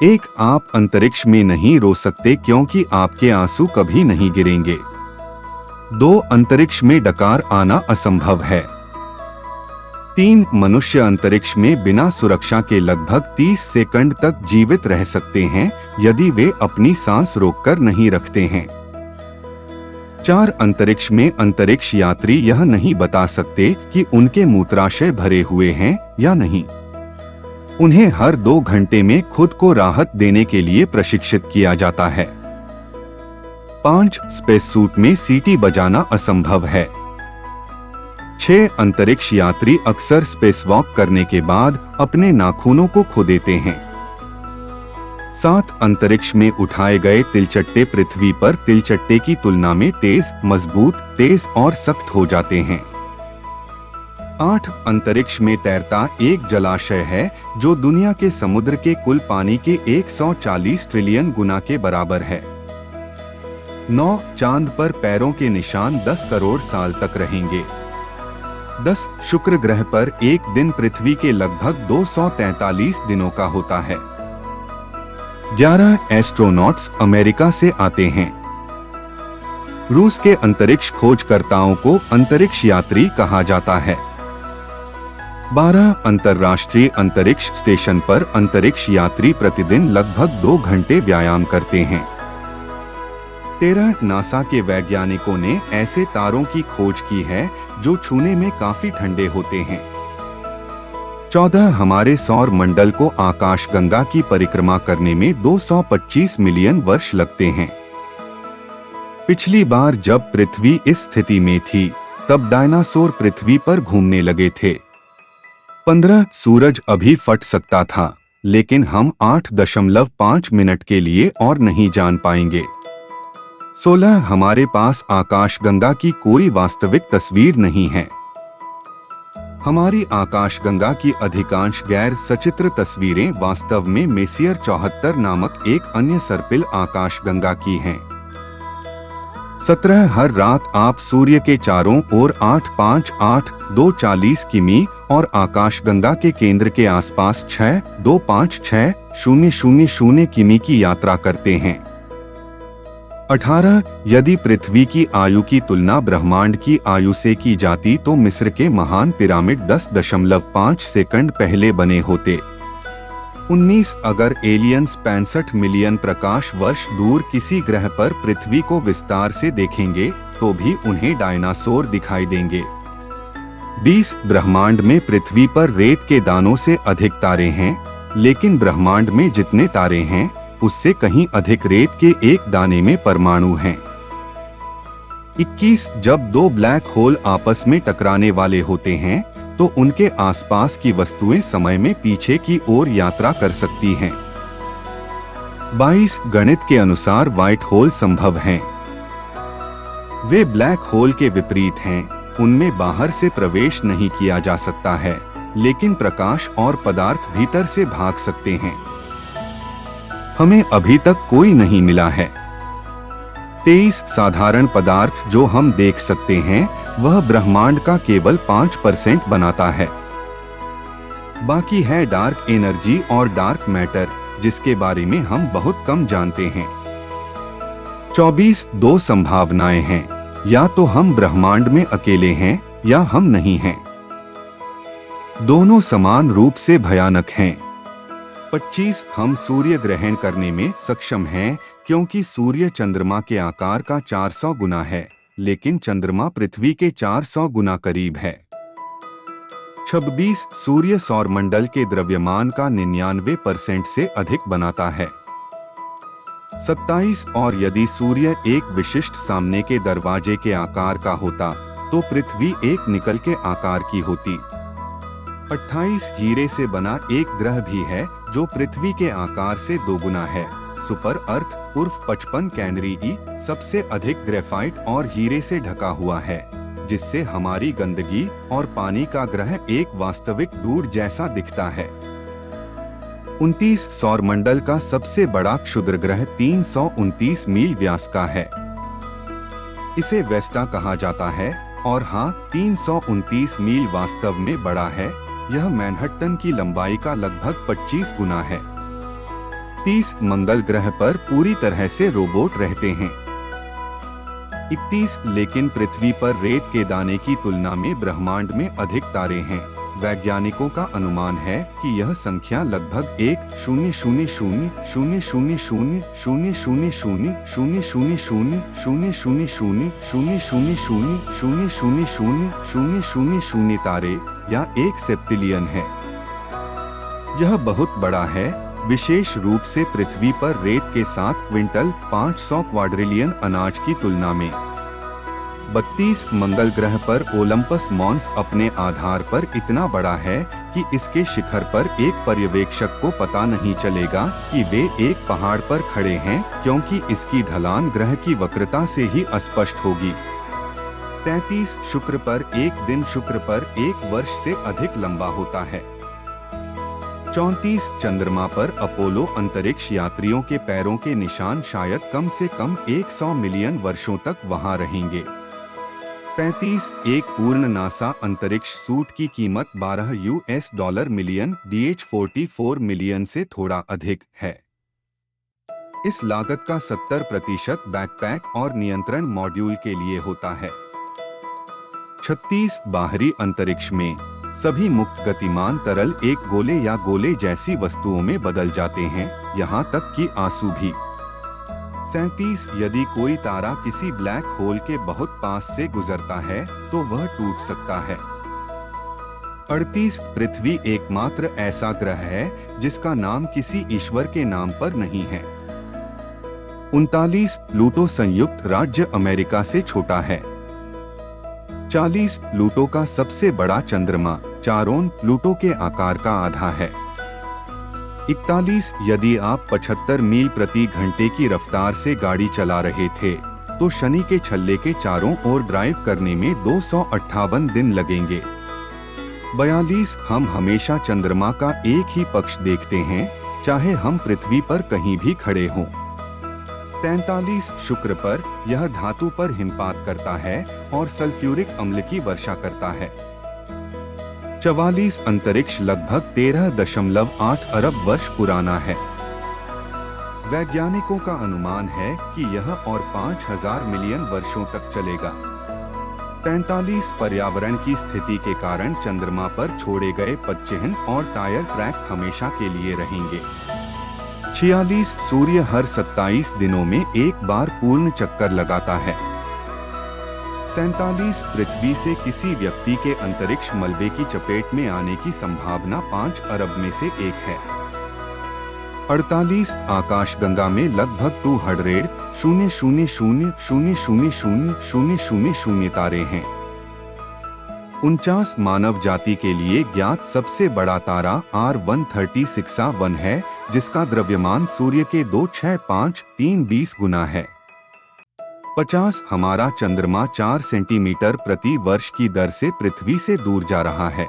एक, आप अंतरिक्ष में नहीं रो सकते क्योंकि आपके आंसू कभी नहीं गिरेंगे। 2, अंतरिक्ष में डकार आना असंभव है। 3, मनुष्य अंतरिक्ष में बिना सुरक्षा के लगभग 30 सेकंड तक जीवित रह सकते हैं यदि वे अपनी सांस रोककर नहीं रखते हैं। 4, अंतरिक्ष में अंतरिक्ष यात्री यह नहीं बता सकते कि उनके मूत्राशय भरे हुए हैं या नहीं। उन्हें हर 2 घंटे में खुद को राहत देने के लिए प्रशिक्षित किया जाता है। 5, स्पेस सूट में सीटी बजाना असंभव है। 6, अंतरिक्ष यात्री अक्सर स्पेसवॉक करने के बाद अपने नाखूनों को खो देते हैं। 7, अंतरिक्ष में उठाए गए तिलचट्टे पृथ्वी पर तिलचट्टे की तुलना में तेज, मजबूत, तेज और सख्त हो जाते हैं। 8, अंतरिक्ष में तैरता एक जलाशय है जो दुनिया के समुद्र के कुल पानी के 140 ट्रिलियन गुना के बराबर है। 9, चांद पर पैरों के निशान 10 करोड़ साल तक रहेंगे। 10, शुक्र ग्रह पर एक दिन पृथ्वी के लगभग 243 दिनों का होता है। 11, एस्ट्रोनॉट्स अमेरिका से आते हैं। रूस के अंतरिक्ष खोजकर्ताओं को अंतरिक्ष यात्री कहा जाता है। 12, अंतर्राष्ट्रीय अंतरिक्ष स्टेशन पर अंतरिक्ष यात्री प्रतिदिन लगभग 2 घंटे व्यायाम करते हैं। 13, नासा के वैज्ञानिकों ने ऐसे तारों की खोज की है जो छूने में काफी ठंडे होते हैं। 14, हमारे सौर मंडल को आकाशगंगा की परिक्रमा करने में 225 मिलियन वर्ष लगते हैं। पिछली बार जब पृथ्वी इस स्थिति में थी तब डायनासोर पृथ्वी पर घूमने लगे थे। 15, सूरज अभी फट सकता था लेकिन हम 8.5 मिनट के लिए और नहीं जान पाएंगे। 16, हमारे पास आकाशगंगा की कोई वास्तविक तस्वीर नहीं है। हमारी आकाशगंगा की अधिकांश गैर सचित्र तस्वीरें वास्तव में मेसियर 74 नामक एक अन्य सर्पिल आकाशगंगा की हैं। 17, हर रात आप सूर्य के चारों ओर 858-240 किमी और आकाशगंगा के केंद्र के आसपास 6256000 किमी की यात्रा करते हैं। 18, यदि पृथ्वी की आयु की तुलना ब्रह्मांड की आयु से की जाती तो मिस्र के महान पिरामिड 10.5 सेकंड पहले बने होते। 19, अगर एलियंस 65 मिलियन प्रकाश वर्ष दूर किसी ग्रह पर पृथ्वी को विस्तार से देखेंगे तो भी उन्हें डायनासोर दिखाई देंगे। 20, ब्रह्मांड में पृथ्वी पर रेत के दानों से अधिक तारे हैं, लेकिन ब्रह्मांड में जितने तारे हैं उससे कहीं अधिक रेत के एक दाने में परमाणु हैं। 21, जब 2 ब्लैक होल आपस में टकराने वाले होते हैं तो उनके आसपास की वस्तुएं समय में पीछे की ओर यात्रा कर सकती हैं। 22, गणित के अनुसार व्हाइट होल संभव हैं। वे ब्लैक होल के विपरीत हैं, उनमें बाहर से प्रवेश नहीं किया जा सकता है, लेकिन प्रकाश और पदार्थ भीतर से भाग सकते हैं। हमें अभी तक कोई नहीं मिला है। 23, साधारण पदार्थ जो हम देख सकते हैं वह ब्रह्मांड का केवल 5% बनाता है। बाकी है डार्क एनर्जी और डार्क मैटर जिसके बारे में हम बहुत कम जानते हैं। 24, 2 संभावनाएं हैं, या तो हम ब्रह्मांड में अकेले हैं या हम नहीं हैं। दोनों समान रूप से भयानक हैं। 25, हम सूर्य ग्रहण करने में सक्षम हैं क्योंकि सूर्य चंद्रमा के आकार का 400 गुना है, लेकिन चंद्रमा पृथ्वी के 400 गुना करीब है। 26, सूर्य सौरमंडल के द्रव्यमान का 99% से अधिक बनाता है। 27, और यदि सूर्य एक विशिष्ट सामने के दरवाजे के आकार का होता तो पृथ्वी एक निकल के आकार की होती। 28, हीरे से बना एक ग्रह भी है जो पृथ्वी के आकार से 2 गुना है। सुपर अर्थ उर्फ 55 कैनरी ई सबसे अधिक ग्रेफाइट और हीरे से ढका हुआ है, जिससे हमारी गंदगी और पानी का ग्रह एक वास्तविक डूर जैसा दिखता है। 29, सौरमंडल का सबसे बड़ा क्षुद्र ग्रह 329 मील व्यास का है। इसे वेस्टा कहा जाता है, और हाँ, 329 मील वास्तव में बड़ा है। यह मैनहट्टन की लंबाई का लगभग 25 गुना है। 29 मंगल ग्रह पर पूरी तरह से रोबोट रहते हैं। 31 लेकिन पृथ्वी पर रेत के दाने की तुलना में ब्रह्मांड में अधिक तारे हैं। वैज्ञानिकों का अनुमान है कि यह संख्या लगभग 1,000,000,000,000,000,000,000,000 तारे या 1 सेप्टिलियन है। यह बहुत बड़ा है, विशेष रूप से पृथ्वी पर रेत के 7 क्विंटल 500 क्वाड्रिलियन अनाज की तुलना में। 32 मंगल ग्रह पर ओलंपस मॉन्स अपने आधार पर इतना बड़ा है कि इसके शिखर पर एक पर्यवेक्षक को पता नहीं चलेगा कि वे एक पहाड़ पर खड़े हैं, क्योंकि इसकी ढलान ग्रह की वक्रता से ही स्पष्ट होगी। 33 शुक्र पर एक दिन शुक्र पर 1 वर्ष से अधिक लंबा होता है। 34 चंद्रमा पर अपोलो अंतरिक्ष यात्रियों के पैरों के निशान शायद कम से कम 100 मिलियन वर्षों तक वहां रहेंगे। 35 एक पूर्ण नासा अंतरिक्ष सूट की कीमत $12 मिलियन DH44 मिलियन से थोड़ा अधिक है। इस लागत का 70% बैकपैक और नियंत्रण मॉड्यूल के लिए होता है। 36 बाहरी अंतरिक्ष में सभी मुक्त गतिमान तरल एक गोले या गोले जैसी वस्तुओं में बदल जाते हैं, यहाँ तक कि आंसू भी। 37 यदि कोई तारा किसी ब्लैक होल के बहुत पास से गुजरता है तो वह टूट सकता है। 38 पृथ्वी एकमात्र ऐसा ग्रह है जिसका नाम किसी ईश्वर के नाम पर नहीं है। 39 प्लूटो संयुक्त राज्य अमेरिका से छोटा है। 40 प्लूटो का सबसे बड़ा चंद्रमा चारोन प्लूटो के आकार का आधा है। 41 यदि आप 75 मील प्रति घंटे की रफ्तार से गाड़ी चला रहे थे तो शनि के छल्ले के चारों ओर ड्राइव करने में 258 दिन लगेंगे। 42 हम हमेशा चंद्रमा का एक ही पक्ष देखते हैं, चाहे हम पृथ्वी पर कहीं भी खड़े हों। 43 शुक्र पर यह धातु पर हिमपात करता है और सल्फ्यूरिक अम्ल की वर्षा करता है। 44 अंतरिक्ष लगभग 13.8 अरब वर्ष पुराना है। वैज्ञानिकों का अनुमान है कि यह और 5000 मिलियन वर्षों तक चलेगा। 45 पर्यावरण की स्थिति के कारण चंद्रमा पर छोड़े गए पदचिह्न और टायर ट्रैक हमेशा के लिए रहेंगे। 46 सूर्य हर 27 दिनों में एक बार पूर्ण चक्कर लगाता है। 47 पृथ्वी से किसी व्यक्ति के अंतरिक्ष मलबे की चपेट में आने की संभावना 5 अरब में से 1 है। 48 आकाशगंगा में लगभग 200,000,000,000,000 तारे हैं। 49 मानव जाति के लिए ज्ञात सबसे बड़ा तारा R136A1 है, जिसका द्रव्यमान सूर्य के 2,6,5,3,20 गुना है। 50 हमारा चंद्रमा 4 सेंटीमीटर प्रति वर्ष की दर से पृथ्वी से दूर जा रहा है।